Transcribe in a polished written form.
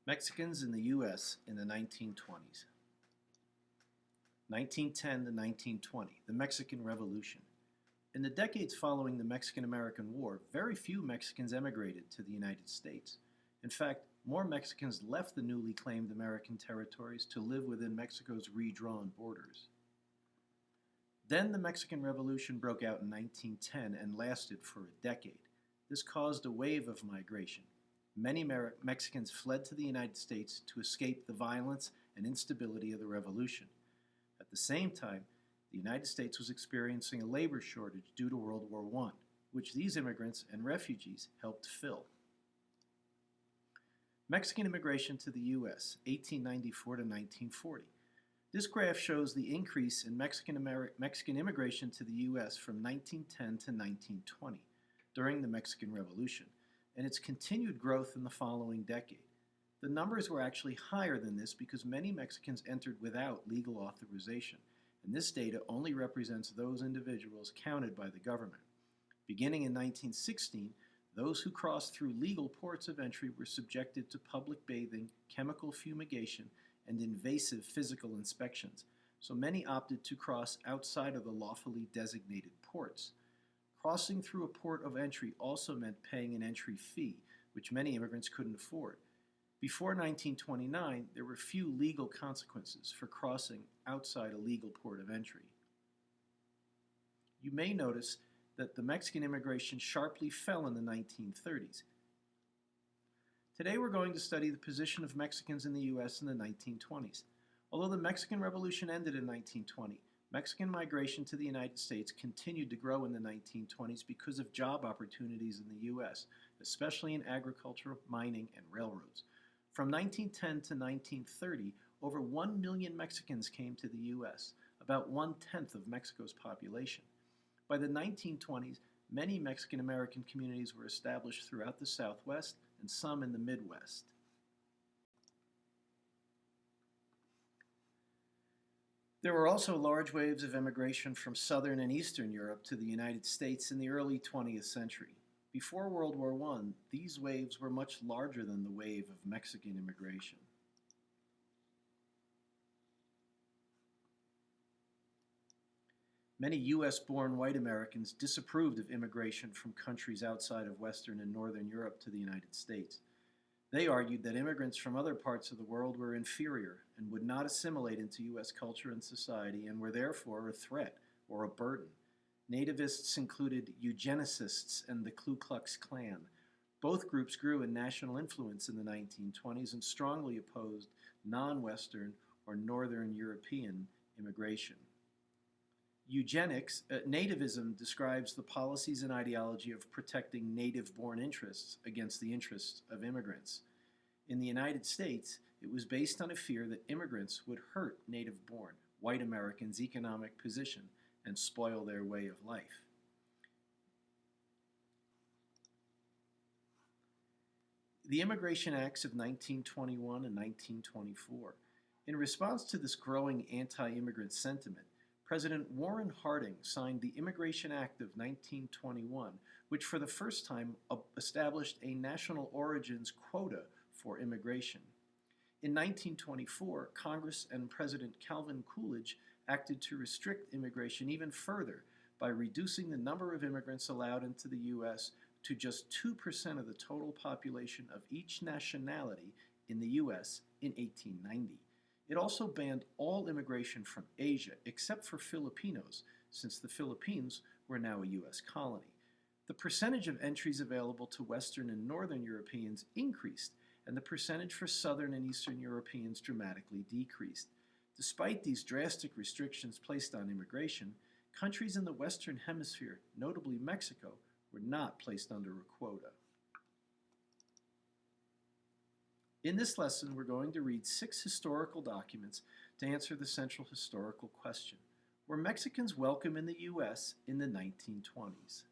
Mexicans in the U.S. in the 1920s. 1910 to 1920, the Mexican Revolution. In the decades following the Mexican-American War, very few Mexicans emigrated to the United States. In fact, more Mexicans left the newly claimed American territories to live within Mexico's redrawn borders. Then the Mexican Revolution broke out in 1910 and lasted for a decade. This caused a wave of migration. Many Mexicans fled to the United States to escape the violence and instability of the revolution. At the same time, the United States was experiencing a labor shortage due to World War I, which these immigrants and refugees helped fill. Mexican immigration to the U.S., 1894 to 1940. This graph shows the increase in Mexican immigration to the U.S. from 1910 to 1920 during the Mexican Revolution, and its continued growth in the following decade. The numbers were actually higher than this because many Mexicans entered without legal authorization, and this data only represents those individuals counted by the government. Beginning in 1916, those who crossed through legal ports of entry were subjected to public bathing, chemical fumigation, and invasive physical inspections, so many opted to cross outside of the lawfully designated ports. Crossing through a port of entry also meant paying an entry fee, which many immigrants couldn't afford. Before 1929, there were few legal consequences for crossing outside a legal port of entry. You may notice that the Mexican immigration sharply fell in the 1930s. Today we're going to study the position of Mexicans in the U.S. in the 1920s. Although the Mexican Revolution ended in 1920, Mexican migration to the United States continued to grow in the 1920s because of job opportunities in the U.S., especially in agriculture, mining, and railroads. From 1910 to 1930, over 1 million Mexicans came to the U.S., about 1/10 of Mexico's population. By the 1920s, many Mexican-American communities were established throughout the Southwest and some in the Midwest. There were also large waves of immigration from Southern and Eastern Europe to the United States in the early 20th century. Before World War I, these waves were much larger than the wave of Mexican immigration. Many U.S.-born white Americans disapproved of immigration from countries outside of Western and Northern Europe to the United States. They argued that immigrants from other parts of the world were inferior and would not assimilate into U.S. culture and society and were therefore a threat or a burden. Nativists included eugenicists and the Ku Klux Klan. Both groups grew in national influence in the 1920s and strongly opposed non-Western or Northern European immigration. Nativism describes the policies and ideology of protecting native-born interests against the interests of immigrants. In the United States, it was based on a fear that immigrants would hurt native-born white Americans' economic position and spoil their way of life. The Immigration Acts of 1921 and 1924. In response to this growing anti-immigrant sentiment, President Warren Harding signed the Immigration Act of 1921, which for the first time established a national origins quota for immigration. In 1924, Congress and President Calvin Coolidge acted to restrict immigration even further by reducing the number of immigrants allowed into the U.S. to just 2% of the total population of each nationality in the U.S. in 1890. It also banned all immigration from Asia except for Filipinos, since the Philippines were now a U.S. colony. The percentage of entries available to Western and Northern Europeans increased, and the percentage for Southern and Eastern Europeans dramatically decreased. Despite these drastic restrictions placed on immigration, countries in the Western Hemisphere, notably Mexico, were not placed under a quota. In this lesson, we're going to read 6 historical documents to answer the central historical question. Were Mexicans welcome in the U.S. in the 1920s?